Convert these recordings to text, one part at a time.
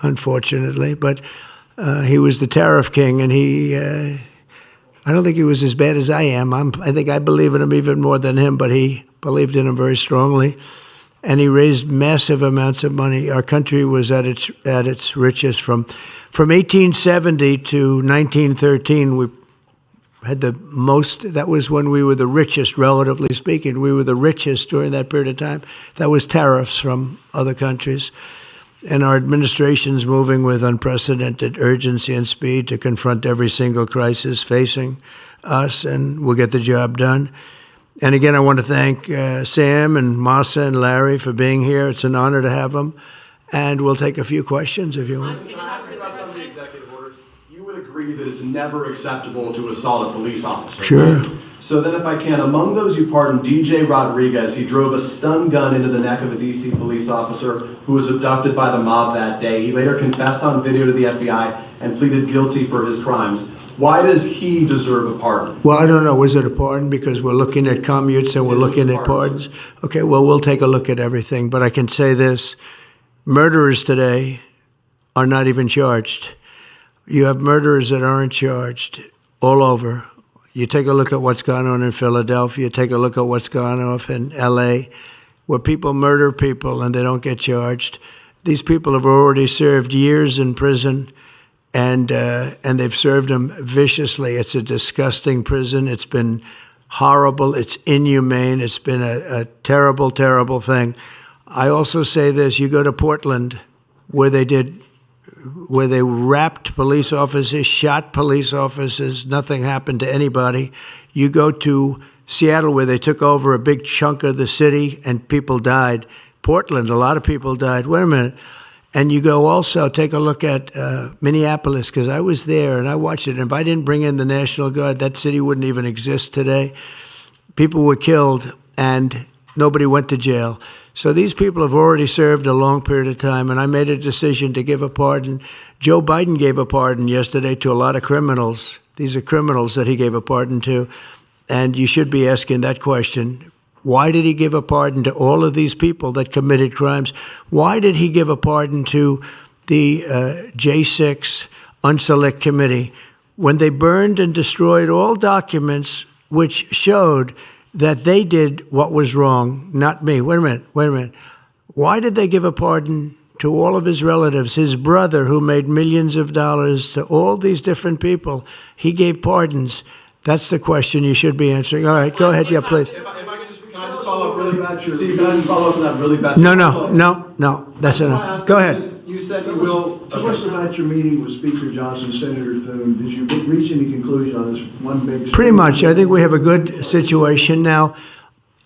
unfortunately. But he was the tariff king, and I don't think he was as bad as I am. I think I believe in him even more than him, but he believed in him very strongly. And he raised massive amounts of money. Our country was at its richest from 1870 to 1913. We had the most. That was when we were the richest, relatively speaking. We were the richest during that period of time. That was tariffs from other countries. And our administration's moving with unprecedented urgency and speed to confront every single crisis facing us, and we'll get the job done. And again, I want to thank Sam and Masa and Larry for being here. It's an honor to have them. And we'll take a few questions if you want. Can I ask you about some of the executive orders? You would agree that it's never acceptable to assault a police officer. Sure. Right? So then if I can, among those you pardoned, DJ Rodriguez, he drove a stun gun into the neck of a D.C. police officer who was abducted by the mob that day. He later confessed on video to the FBI and pleaded guilty for his crimes. Why does he deserve a pardon? Well, I don't know. Was it a pardon? Because we're looking at commutes and we're looking at pardons. Okay, well, we'll take a look at everything. But I can say this. Murderers today are not even charged. You have murderers that aren't charged all over. You take a look at what's gone on in Philadelphia. Take a look at what's gone on in L.A., where people murder people and they don't get charged. These people have already served years in prison, and they've served them viciously. It's a disgusting prison. It's been horrible. It's inhumane. It's been a terrible, terrible thing. I also say this. You go to Portland, where they wrapped police officers, shot police officers, nothing happened to anybody. You go to Seattle, where they took over a big chunk of the city and people died. Portland, a lot of people died. Wait a minute. And you go also, take a look at Minneapolis, because I was there and I watched it. And if I didn't bring in the National Guard, that city wouldn't even exist today. People were killed and nobody went to jail. So these people have already served a long period of time, and I made a decision to give a pardon. Joe Biden gave a pardon yesterday to a lot of criminals. These are criminals that he gave a pardon to, and you should be asking that question. Why did he give a pardon to all of these people that committed crimes? Why did he give a pardon to the J6 Unselect Committee when they burned and destroyed all documents which showed that they did what was wrong, not me? Wait a minute. Why did they give a pardon to all of his relatives, his brother who made millions of dollars, to all these different people? He gave pardons. That's the question you should be answering. All right, go ahead. Yeah, please. If I could just, can I just follow up really fast? Steve, can I just follow up on that really fast? No. That's enough. Go ahead. You said you will. Tell us about your meeting with Speaker Johnson, Senator Thune. Did you reach any conclusion on this one big story? Pretty much. I think we have a good situation now.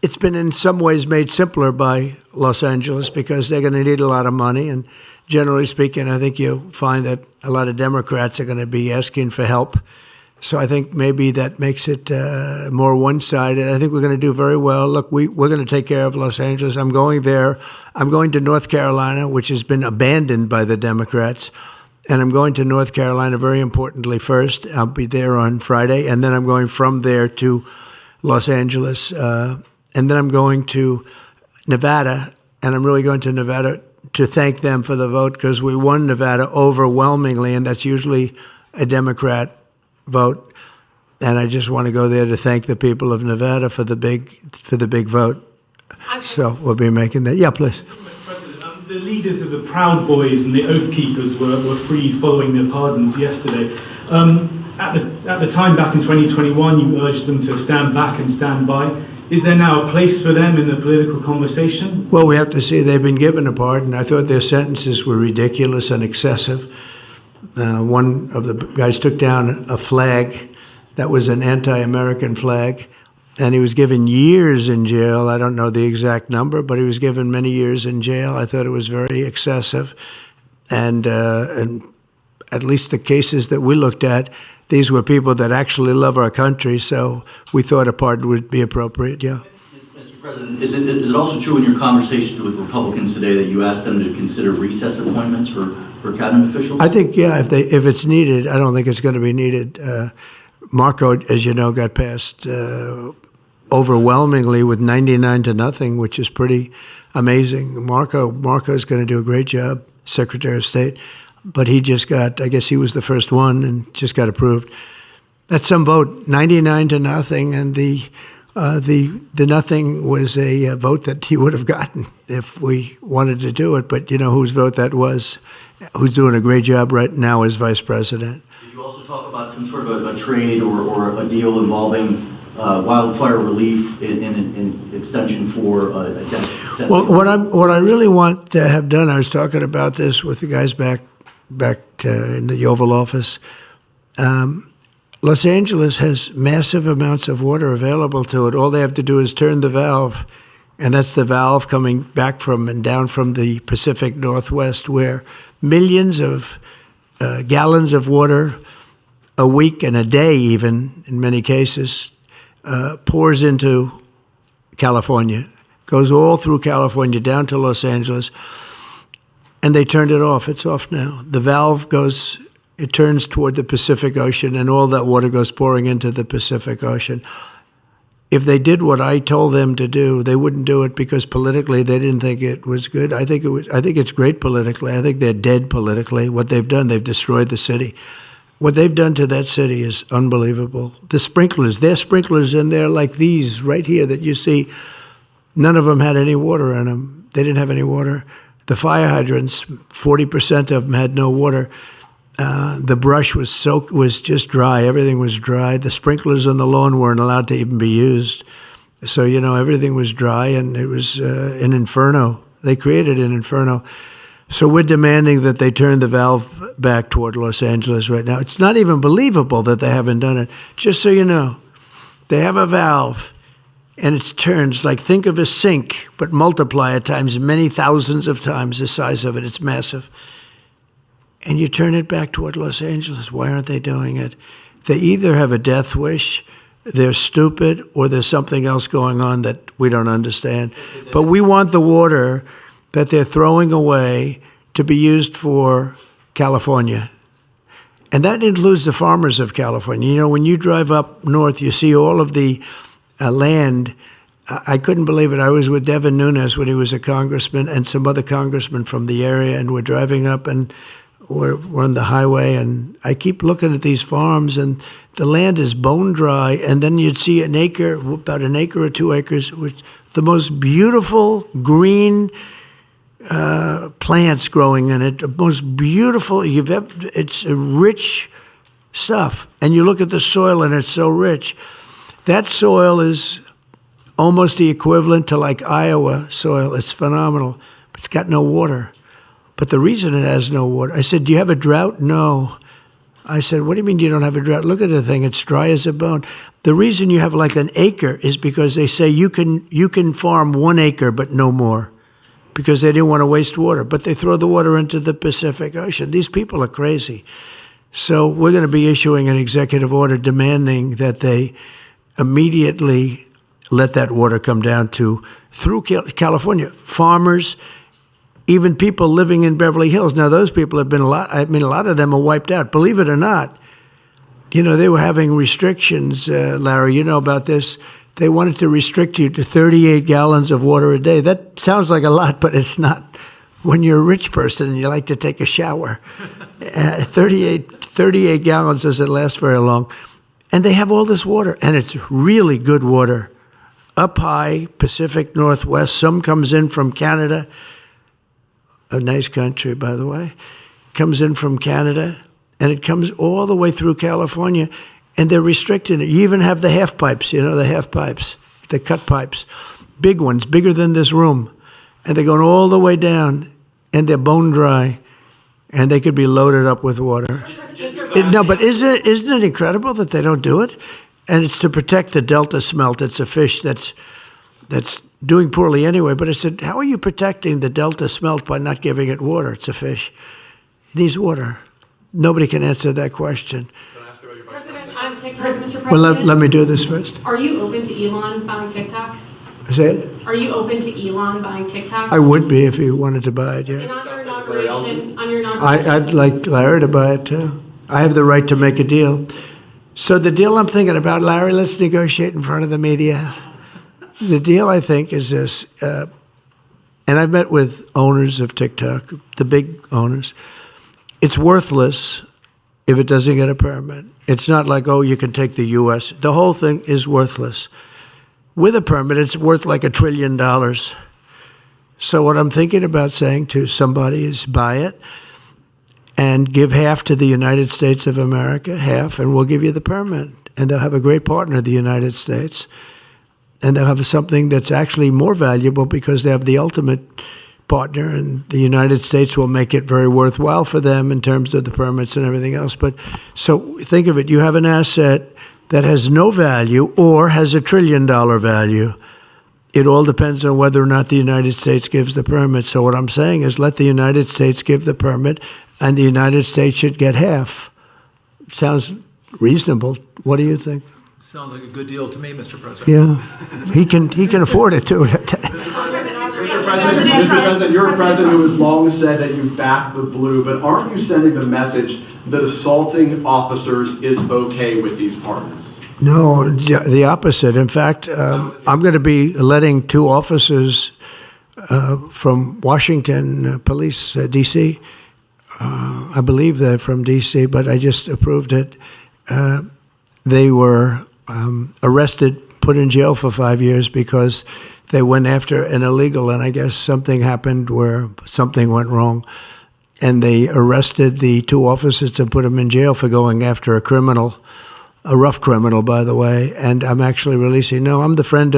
It's been in some ways made simpler by Los Angeles because they're going to need a lot of money. And generally speaking, I think you'll find that a lot of Democrats are going to be asking for help. So I think maybe that makes it more one-sided. I think we're going to do very well. Look, we're going to take care of Los Angeles. I'm going there. I'm going to North Carolina, which has been abandoned by the Democrats. And I'm going to North Carolina, very importantly, first. I'll be there on Friday. And then I'm going from there to Los Angeles. And then I'm going to Nevada. And I'm really going to Nevada to thank them for the vote, because we won Nevada overwhelmingly, and that's usually a Democrat vote. And I just want to go there to thank the people of Nevada for the big vote. So we'll be making that. Yeah, please. Mr. President, the leaders of the Proud Boys and the Oath Keepers were freed following their pardons yesterday. At the time back in 2021, you urged them to stand back and stand by. Is there now a place for them in the political conversation? Well, we have to see. They've been given a pardon. I thought their sentences were ridiculous and excessive. One of the guys took down a flag that was an anti-American flag, and he was given years in jail. I don't know the exact number, but he was given many years in jail. I thought it was very excessive. And at least the cases that we looked at, these were people that actually love our country, so we thought a pardon would be appropriate, yeah. Mr. President, is it also true in your conversations with Republicans today that you asked them to consider recess appointments for cabinet officials? I think, yeah, if it's needed. I don't think it's going to be needed. Marco, as you know, got passed overwhelmingly with 99 to nothing, which is pretty amazing. Marco's going to do a great job. Secretary of State. But he just got, I guess he was the first one and just got approved. That's some vote, 99 to nothing, and the nothing was a vote that he would have gotten if we wanted to do it. But you know whose vote that was? Who's doing a great job right now as vice president. Did you also talk about some sort of a trade or a deal involving wildfire relief in extension for Well, what I really want to have done, I was talking about this with the guys back in the Oval Office. Los Angeles has massive amounts of water available to it. All they have to do is turn the valve, and that's the valve coming back from and down from the Pacific Northwest, where millions of gallons of water a week and a day, even in many cases, pours into California, goes all through California down to Los Angeles, and they turned it off. It's off now. The valve goes, it turns toward the Pacific Ocean, and all that water goes pouring into the Pacific Ocean. If they did what I told them to do, they wouldn't do it because politically they didn't think it was good. I think it's great politically. I think they're dead politically. What they've done, they've destroyed the city. What they've done to that city is unbelievable. The sprinklers, their sprinklers in there like these right here that you see, none of them had any water in them. They didn't have any water. The fire hydrants, 40% of them had no water. The brush was just dry. Everything was dry. The sprinklers on the lawn weren't allowed to even be used. So, you know, everything was dry, and it was an inferno. They created an inferno. So we're demanding that they turn the valve back toward Los Angeles right now. It's not even believable that they haven't done it. Just so you know, they have a valve, and it turns like, think of a sink, but multiply it times many thousands of times the size of it. It's massive. And you turn it back toward Los Angeles. Why aren't they doing it? They either have a death wish, they're stupid, or there's something else going on that we don't understand. But we want the water that they're throwing away to be used for California. And that includes the farmers of California. You know, when you drive up north, you see all of the land. I couldn't believe it. I was with Devin Nunes when he was a congressman and some other congressmen from the area, and we're driving up and we're on the highway, and I keep looking at these farms, and the land is bone dry, and then you'd see an acre, about an acre or 2 acres, with the most beautiful green plants growing in it, the most beautiful you've ever. It's a rich stuff, and you look at the soil, and it's so rich. That soil is almost the equivalent to like Iowa soil. It's phenomenal, but it's got no water. But the reason it has no water, I said, do you have a drought? No. I said, what do you mean you don't have a drought? Look at the thing. It's dry as a bone. The reason you have like an acre is because they say you can farm 1 acre, but no more, because they didn't want to waste water. But they throw the water into the Pacific Ocean. These people are crazy. So we're going to be issuing an executive order demanding that they immediately let that water come down through California. Farmers, even people living in Beverly Hills. Now, those people have been a lot of them are wiped out. Believe it or not, you know, they were having restrictions, Larry, you know about this. They wanted to restrict you to 38 gallons of water a day. That sounds like a lot, but it's not. When you're a rich person and you like to take a shower, 38 gallons doesn't last very long. And they have all this water, and it's really good water. Up high, Pacific Northwest, some comes in from Canada, a nice country, by the way, comes in from Canada, and it comes all the way through California, and they're restricting it. You even have the half pipes, you know, the half pipes, the cut pipes, big ones, bigger than this room, and they're going all the way down, and they're bone dry, and they could be loaded up with water. No, but isn't it incredible that they don't do it? And it's to protect the Delta smelt. It's a fish that's doing poorly anyway. But I said, how are you protecting the Delta smelt by not giving it water? It's a fish. It needs water. Nobody can answer that question. President, on TikTok, Mr. President. Well, let me do this first. Are you open to Elon buying TikTok? Say it? Are you open to Elon buying TikTok? I would be if he wanted to buy it, And yeah. on your inauguration, I'd like Larry to buy it too. I have the right to make a deal. So the deal I'm thinking about, Larry, let's negotiate in front of the media. The deal, I think, is this. and I've met with owners of TikTok, the big owners. It's worthless if it doesn't get a permit. It's not like, oh, you can take the U.S. The whole thing is worthless. With a permit, it's worth like $1 trillion. So what I'm thinking about saying to somebody is buy it and give half to the United States of America, half, and we'll give you the permit. And they'll have a great partner, the United States. And they'll have something that's actually more valuable because they have the ultimate partner, and the United States will make it very worthwhile for them in terms of the permits and everything else. But so think of it, you have an asset that has no value or has $1 trillion value. It all depends on whether or not the United States gives the permit. So what I'm saying is let the United States give the permit, and the United States should get half. Sounds reasonable. What do you think? Sounds like a good deal to me, Mr. President. Yeah, he can afford it too. Mr. President, you're a president who has long said that you back the blue, but aren't you sending the message that assaulting officers is okay with these pardons? No, the opposite. In fact, I'm going to be letting 2 officers from Washington Police, D.C. I believe they're from D.C., but I just approved it. They were arrested, put in jail for 5 years because they went after an illegal, and I guess something happened where something went wrong. And they arrested the 2 officers and put them in jail for going after a criminal, a rough criminal, by the way. And I'm actually releasing. No, I am the friend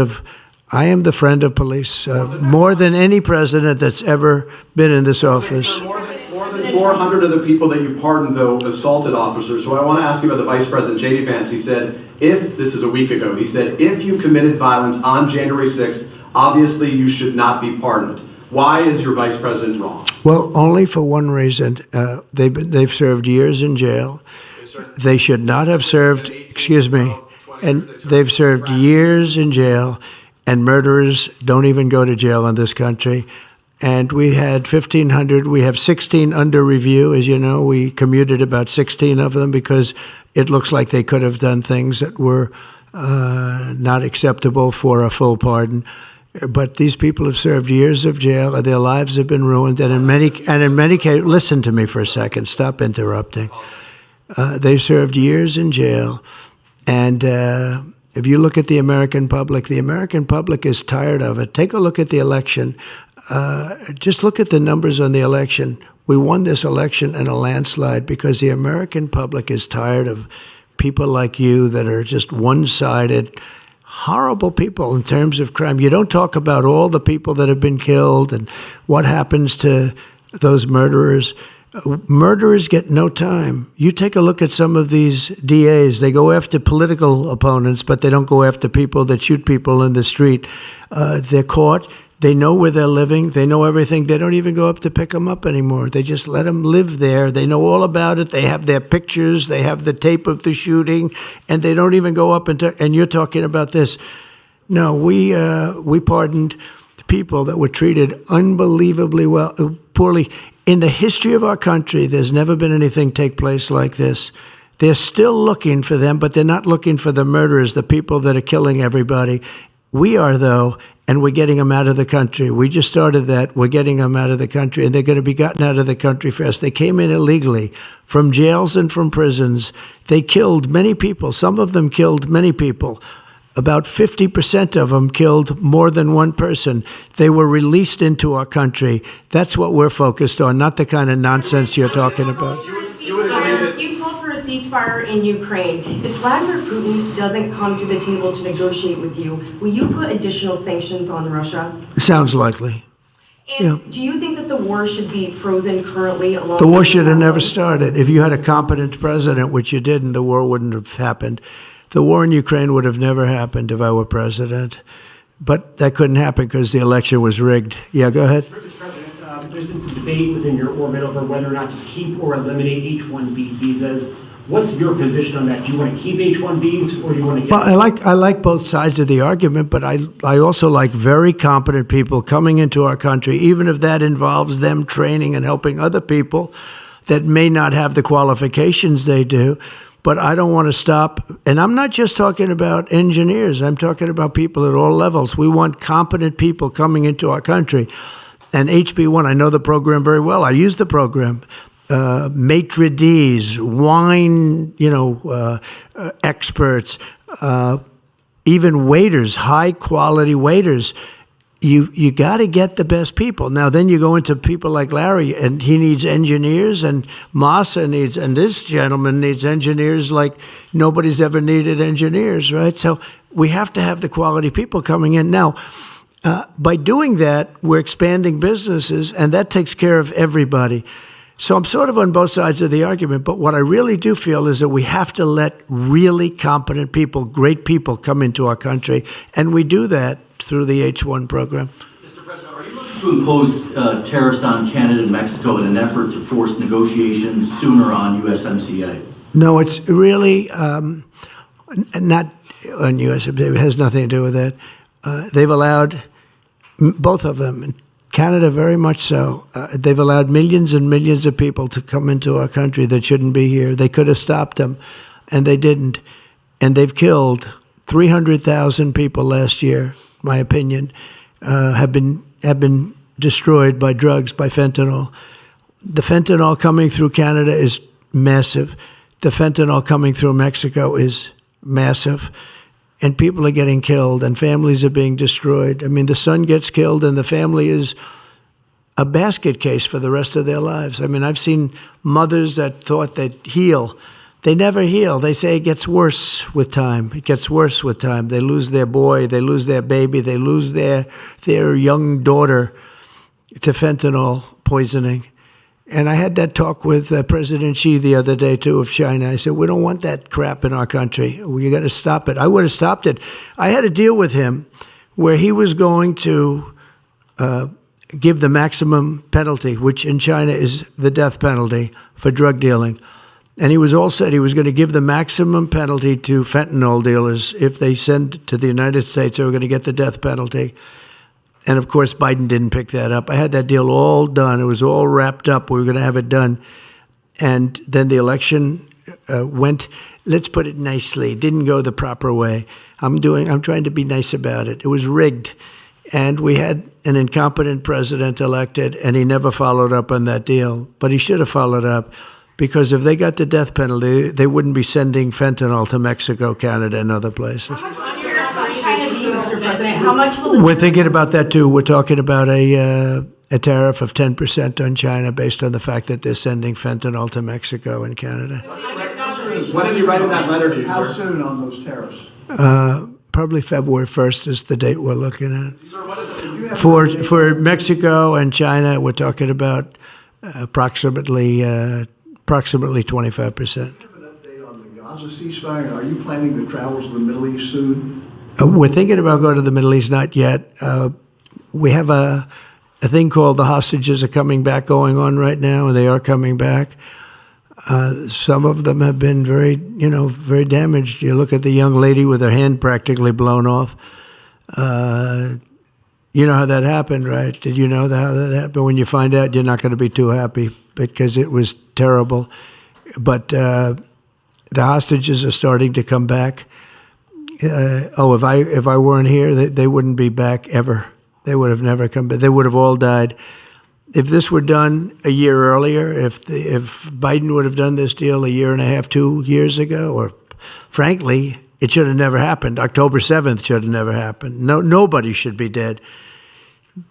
of police, more than any president that's ever been in this office. More than 400 of the people that you pardoned, though, assaulted officers. So I want to ask you about the Vice President, J.D. Vance. He said, this is a week ago, he said, if you committed violence on January 6th, obviously you should not be pardoned. Why is your Vice President wrong? Well, only for one reason. They've served years in jail. They should not have served, and they've served years in jail, and murderers don't even go to jail in this country. And we had 1,500. We have 16 under review. As you know, we commuted about 16 of them because it looks like they could have done things that were not acceptable for a full pardon. But these people have served years of jail, and their lives have been ruined. And in many cases, listen to me for a second. Stop interrupting. They've served years in jail, and if you look at the American public is tired of it. Take a look at the election. Just look at the numbers on the election. We won this election in a landslide because the American public is tired of people like you that are just one-sided, horrible people in terms of crime. You don't talk about all the people that have been killed and what happens to those murderers. Murderers get no time. You take a look at some of these DAs. They go after political opponents, but they don't go after people that shoot people in the street. They're caught. They know where they're living. They know everything. They don't even go up to pick them up anymore. They just let them live there. They know all about it. They have their pictures. They have the tape of the shooting, and they don't even go up and you're talking about this. No, we pardoned people that were treated unbelievably poorly. In the history of our country, there's never been anything take place like this. They're still looking for them, but they're not looking for the murderers, the people that are killing everybody. We are, though, and we're getting them out of the country. We just started that. We're getting them out of the country, and they're going to be gotten out of the country fast. They came in illegally from jails and from prisons. They killed many people. Some of them killed many people. About 50% of them killed more than one person. They were released into our country. That's what we're focused on, not the kind of nonsense you're talking about. You called for a ceasefire in Ukraine. If Vladimir Putin doesn't come to the table to negotiate with you, will you put additional sanctions on Russia? Sounds likely. And do you think that the war should be frozen currently? The war should have never started. If you had a competent president, which you didn't, the war wouldn't have happened. The war in Ukraine would have never happened if I were president. But that couldn't happen because the election was rigged. Yeah, go ahead. Mr. President, there's been some debate within your orbit over whether or not to keep or eliminate H-1B visas. What's your position on that? Do you want to keep H-1Bs or do you want to get... Well, I like both sides of the argument, but I also like very competent people coming into our country, even if that involves them training and helping other people that may not have the qualifications they do. But I don't want to stop. And I'm not just talking about engineers. I'm talking about people at all levels. We want competent people coming into our country. And HB1, I know the program very well. I use the program. Maitre d's, wine, experts, even waiters, high quality waiters. You got to get the best people. Now, then you go into people like Larry, and he needs engineers, and Massa needs, and this gentleman needs engineers like nobody's ever needed engineers, right? So we have to have the quality people coming in. Now, by doing that, we're expanding businesses, and that takes care of everybody. So I'm sort of on both sides of the argument, but what I really do feel is that we have to let really competent people, great people, come into our country, and we do that through the H-1 program. Mr. President, are you looking to impose tariffs on Canada and Mexico in an effort to force negotiations sooner on USMCA? No, it's really not on USMCA. It has nothing to do with that. They've allowed, both of them, Canada very much so, they've allowed millions and millions of people to come into our country that shouldn't be here. They could have stopped them, and they didn't. And they've killed 300,000 people last year, my opinion, have been destroyed by drugs, by fentanyl. The fentanyl coming through Canada is massive. The fentanyl coming through Mexico is massive. And people are getting killed, and families are being destroyed. I mean, the son gets killed, and the family is a basket case for the rest of their lives. I mean, I've seen mothers that thought they'd heal. They never heal. They say it gets worse with time. It gets worse with time. They lose their boy. They lose their baby. They lose their young daughter to fentanyl poisoning. And I had that talk with President Xi the other day, too, of China. I said, we don't want that crap in our country. You got to stop it. I would have stopped it. I had a deal with him where he was going to give the maximum penalty, which in China is the death penalty for drug dealing. And he was all set. He was going to give the maximum penalty to fentanyl dealers. If they send to the United States, they were going to get the death penalty. And, of course, Biden didn't pick that up. I had that deal all done. It was all wrapped up. We were going to have it done. And then the election went, let's put it nicely, didn't go the proper way. I'm trying to be nice about it. It was rigged. And we had an incompetent president elected, and he never followed up on that deal. But he should have followed up, because if they got the death penalty, they wouldn't be sending fentanyl to Mexico, Canada, and other places. Mr. President, how much will the... We're thinking about that, too. We're talking about a tariff of 10% on China based on the fact that they're sending fentanyl to Mexico and Canada. When did you write that letter to, How sir? soon on those tariffs? Probably February 1st is the date we're looking at. Sir, what is it? For Mexico and China, we're talking about approximately 25%. Give an update on the Gaza ceasefire. Are you planning to travel to the Middle East soon? We're thinking about going to the Middle East, not yet. We have a thing called the hostages are coming back going on right now, and they are coming back. Some of them have been very very damaged. You look at the young lady with her hand practically blown off. You know how that happened, right? Did you know how that happened? When you find out, you're not going to be too happy because it was terrible. But the hostages are starting to come back. If I weren't here, they wouldn't be back ever. They would have never come back. They would have all died. If this were done a year earlier, if Biden would have done this deal a year and a half, 2 years ago, or frankly, it should have never happened. October 7th should have never happened. Nobody should be dead.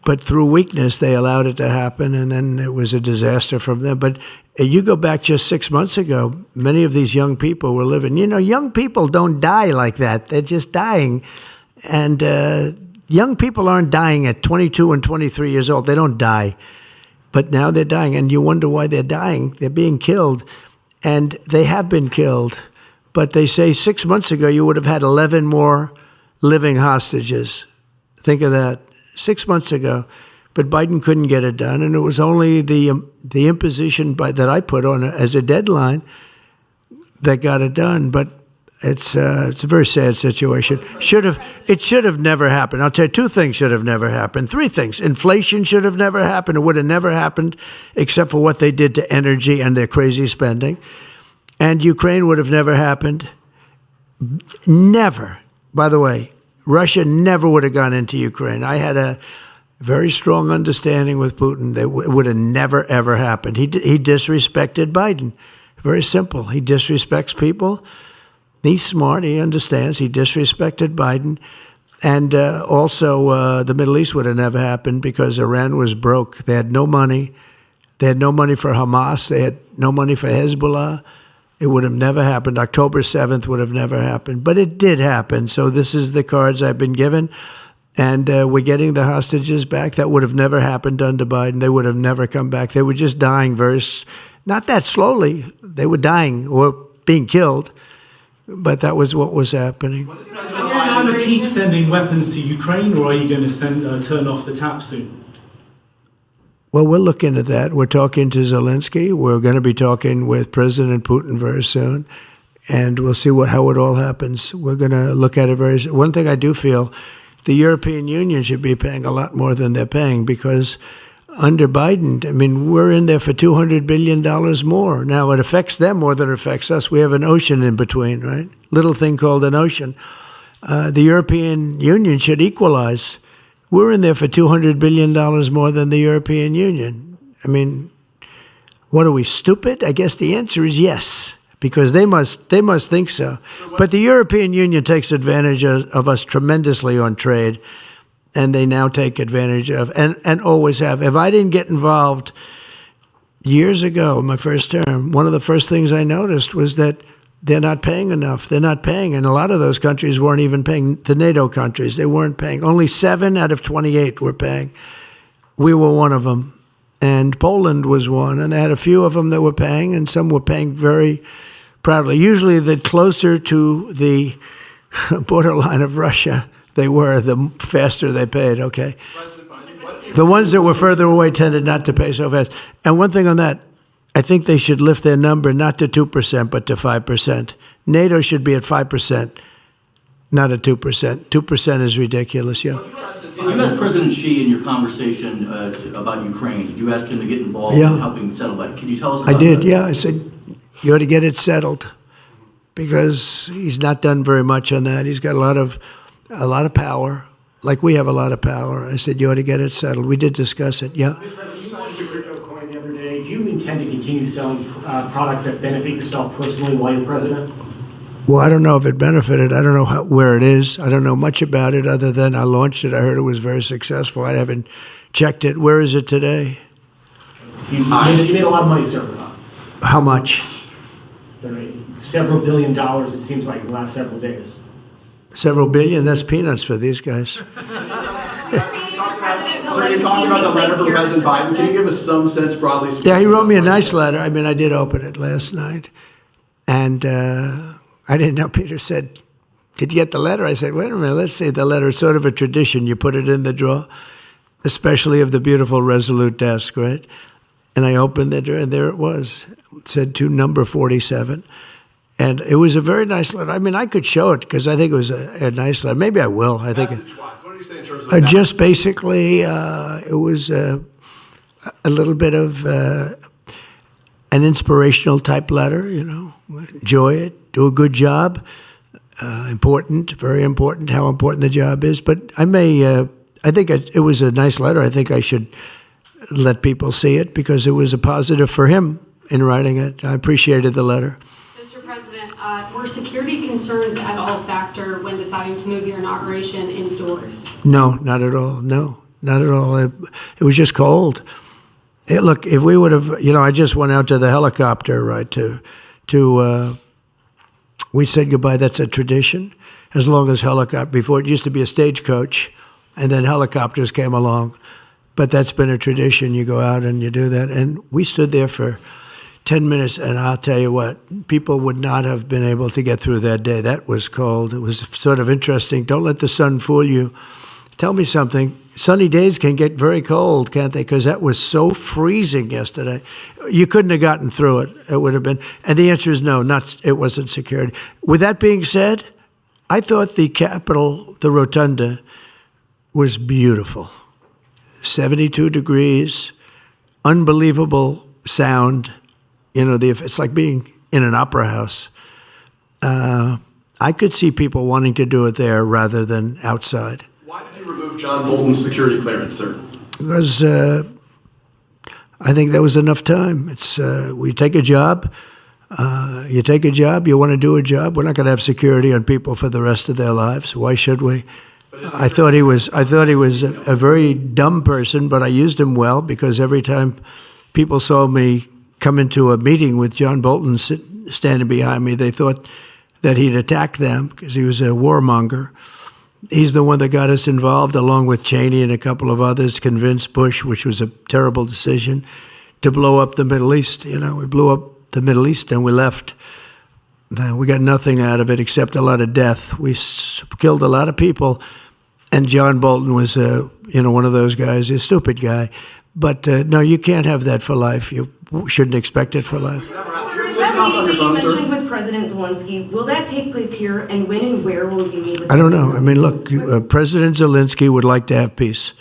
But through weakness, they allowed it to happen, and then it was a disaster from them. But you go back just 6 months ago, many of these young people were living. Young people don't die like that. They're just dying. And young people aren't dying at 22 and 23 years old. They don't die. But now they're dying, and you wonder why they're dying. They're being killed, and they have been killed. But they say 6 months ago you would have had 11 more living hostages. Think of that. 6 months ago. But Biden couldn't get it done, and it was only the imposition that I put on as a deadline that got it done. But it's a very sad situation. It should have never happened. I'll tell you, 2 things should have never happened. 3 things. Inflation should have never happened. It would have never happened except for what they did to energy and their crazy spending. And Ukraine would have never happened. Never. By the way, Russia never would have gone into Ukraine. I had very strong understanding with Putin that it would have never, ever happened. He disrespected Biden. Very simple. He disrespects people. He's smart. He understands. He disrespected Biden. And also, the Middle East would have never happened because Iran was broke. They had no money. They had no money for Hamas. They had no money for Hezbollah. It would have never happened. October 7th would have never happened. But it did happen. So this is the cards I've been given. And we're getting the hostages back. That would have never happened under Biden. They would have never come back. They were just dying not that slowly. They were dying or being killed. But that was what was happening. Are you going to keep sending weapons to Ukraine, or are you going to turn off the tap soon? Well, we're looking at that. We're talking to Zelensky. We're going to be talking with President Putin very soon. And we'll see how it all happens. We're going to look at it very soon. One thing I do feel, the European Union should be paying a lot more than they're paying because under Biden, I mean, we're in there for $200 billion more. Now, it affects them more than it affects us. We have an ocean in between, right? Little thing called an ocean. The European Union should equalize. We're in there for $200 billion more than the European Union. I mean, what are we, stupid? I guess the answer is yes, because they must think so. But the European Union takes advantage of us tremendously on trade, and they now take advantage of, and always have. If I didn't get involved years ago, my first term, one of the first things I noticed was that they're not paying enough. They're not paying. And a lot of those countries weren't even paying. The NATO countries, they weren't paying. Only 7 out of 28 were paying. We were one of them. And Poland was one. And they had a few of them that were paying, and some were paying very proudly. Usually the closer to the borderline of Russia they were, the faster they paid, okay? The ones that were further away tended not to pay so fast. And one thing on that, I think they should lift their number not to 2%, but to 5%. NATO should be at 5%, not at 2%. 2% is ridiculous, yeah. Did you ask President Xi in your conversation about Ukraine, did you ask him to get involved in helping settle that? Can you tell us about that? I did, yeah. I said, you ought to get it settled because he's not done very much on that. He's got a lot of power, like we have a lot of power. I said, you ought to get it settled. We did discuss it, yeah. Mr. President, you launched your crypto coin the other day. Do you intend to continue selling products that benefit yourself personally while you're president? Well, I don't know if it benefited. I don't know where it is. I don't know much about it other than I launched it. I heard it was very successful. I haven't checked it. Where is it today? You made a lot of money, sir. How much? Several $billion, it seems like, in the last several days. Several billion? That's peanuts for these guys. So you talked about the letter from President Biden. Can you give us some sense, broadly speaking? Yeah, he wrote me a nice letter. I mean, I did open it last night. And I didn't know. Peter said, did you get the letter? I said, wait a minute, let's see the letter. It's sort of a tradition. You put it in the drawer, especially of the beautiful Resolute desk, right? And I opened it, and there it was. It said to number 47. And it was a very nice letter. I mean, I could show it because I think it was a nice letter. Maybe I will. I think. What do you say in terms of just basically, it was a little bit of an inspirational type letter. You know, enjoy it, do a good job. Important, very important. How important the job is. But I think it was a nice letter. I think I should let people see it because it was a positive for him in writing it. I appreciated the letter. Were security concerns at all a factor when deciding to move your inauguration indoors? No, not at all. No, not at all. It was just cold. Look, if we would have, I just went out to the helicopter, right, we said goodbye. That's a tradition. As long as before it used to be a stagecoach, and then helicopters came along. But that's been a tradition. You go out and you do that. And we stood there for 10 minutes, and I'll tell you what, people would not have been able to get through that day. That was cold. It was sort of interesting. Don't let the sun fool you. Tell me something. Sunny days can get very cold, can't they? Because that was so freezing yesterday. You couldn't have gotten through it. It would have been. And the answer is no, it wasn't security. With that being said, I thought the Capitol, the Rotunda, was beautiful. 72 degrees, unbelievable sound. It's like being in an opera house. I could see people wanting to do it there rather than outside. Why did you remove John Bolton's security clearance, sir? Because I think there was enough time. It's we take a job. You take a job. You want to do a job. We're not going to have security on people for the rest of their lives. Why should we? I thought he was a very dumb person, but I used him well because every time people saw me come into a meeting with John Bolton standing behind me, they thought that he'd attack them because he was a warmonger. He's the one that got us involved, along with Cheney and a couple of others, convinced Bush, which was a terrible decision, to blow up the Middle East. You know, we blew up the Middle East and we left. We got nothing out of it except a lot of death. We killed a lot of people, and John Bolton was, one of those guys, a stupid guy. But no, you can't have that for life. You shouldn't expect it for life. That meeting that you mentioned with President Zelensky, will that take place here, and when and where will you meet with him? I don't know. I mean, look, President Zelensky would like to have peace.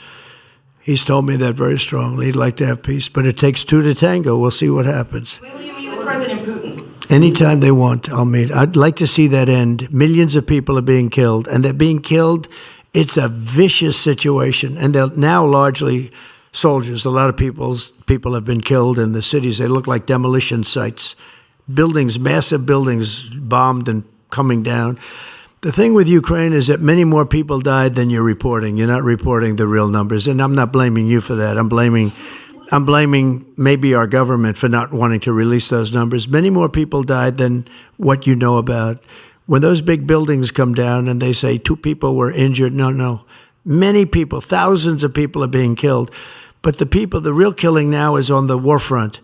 He's told me that very strongly. He'd like to have peace, but it takes two to tango. We'll see what happens. When will you meet with President Putin? Anytime they want, I'll meet. I'd like to see that end. Millions of people are being killed, and they're being killed. It's a vicious situation, and they're now largely soldiers. A lot of people have been killed in the cities. They look like demolition sites. Buildings, massive buildings bombed and coming down. The thing with Ukraine is that many more people died than you're reporting. You're not reporting the real numbers, and I'm not blaming you for that. I'm blaming maybe our government for not wanting to release those numbers. Many more people died than what you know about. When those big buildings come down and they say 2 people were injured, no. Many people, thousands of people are being killed. But the real killing now is on the war front.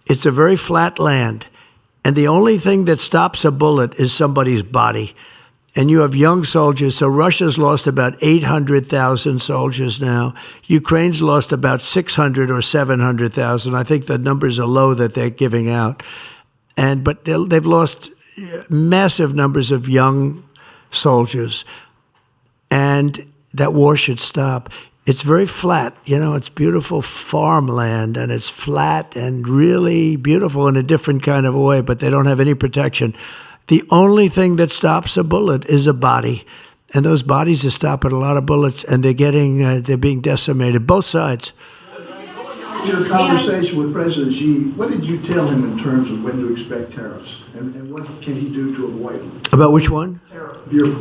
It's a very flat land. And the only thing that stops a bullet is somebody's body. And you have young soldiers. So Russia's lost about 800,000 soldiers now. Ukraine's lost about 600 or 700,000. I think the numbers are low that they're giving out. But they've lost massive numbers of young soldiers. And that war should stop. It's very flat, it's beautiful farmland, and it's flat and really beautiful in a different kind of a way, but they don't have any protection. The only thing that stops a bullet is a body, and those bodies are stopping a lot of bullets, and they're being decimated, both sides. Your conversation with President Xi, what did you tell him in terms of when to expect tariffs, and what can he do to avoid them? About which one?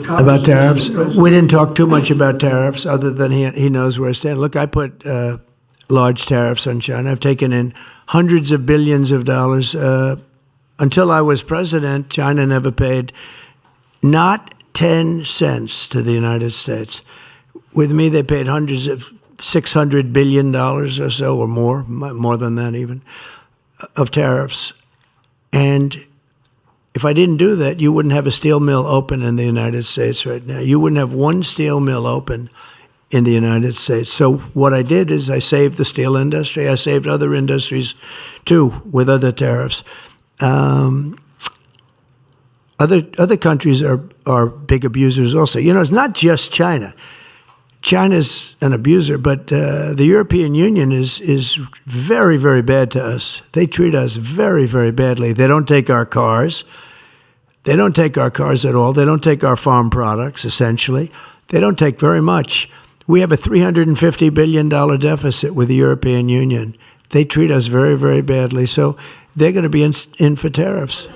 About tariffs? We didn't talk too much about tariffs, other than he knows where I stand. Look, I put large tariffs on China. I've taken in hundreds of billions of dollars. Until I was president, China never paid not 10 cents to the United States. With me, they paid hundreds of $600 billion or so, or more than that even, of tariffs. And if I didn't do that, you wouldn't have a steel mill open in the United States right now. You wouldn't have one steel mill open in the United States. So what I did is I saved the steel industry. I saved other industries too with other tariffs. Other countries are big abusers also. It's not just China. China's an abuser, but the European Union is very, very bad to us. They treat us very, very badly. They don't take our cars. They don't take our cars at all. They don't take our farm products, essentially. They don't take very much. We have a $350 billion deficit with the European Union. They treat us very, very badly. So they're going to be in for tariffs.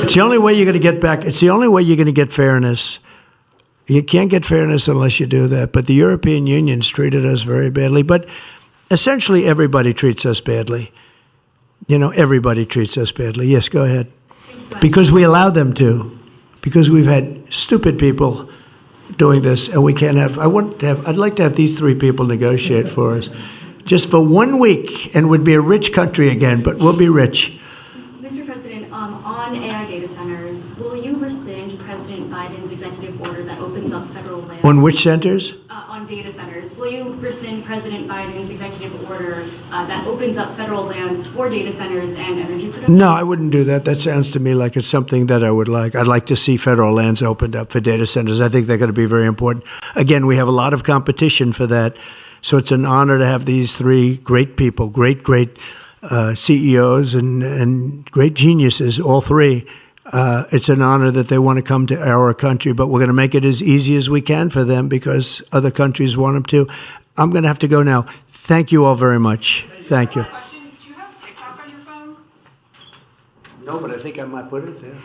It's the only way you're going to get back. It's the only way you're going to get fairness. You can't get fairness unless you do that. But the European Union's treated us very badly. But essentially everybody treats us badly. Everybody treats us badly. Yes, go ahead. Because we allow them to. Because we've had stupid people doing this, and we can't have. I'd like to have these 3 people negotiate for us, just for 1 week, and we'd be a rich country again. But we'll be rich. Mr. President, on AI data centers, will you rescind President Biden's executive order that opens up federal land? On which centers? On data centers. Will you rescind President Biden's executive order that opens up federal lands for data centers and energy production? No, I wouldn't do that. That sounds to me like it's something that I would like. I'd like to see federal lands opened up for data centers. I think they're going to be very important. Again, we have a lot of competition for that. So it's an honor to have these 3 great people, great CEOs and great geniuses, all 3, It's an honor that they want to come to our country, but we're going to make it as easy as we can for them because other countries want them to. I'm going to have to go now. Thank you all very much. Thank you. Question, do you have TikTok on your phone? No, but I think I might put it there.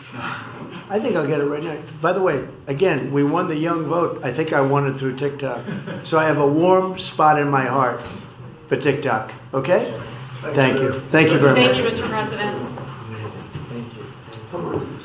I think I'll get it right now. By the way, again, we won the young vote. I think I won it through TikTok. So I have a warm spot in my heart for TikTok. Okay? Thank you. Thank you very much. Thank you, Mr. President. Amazing. Thank you. Come on.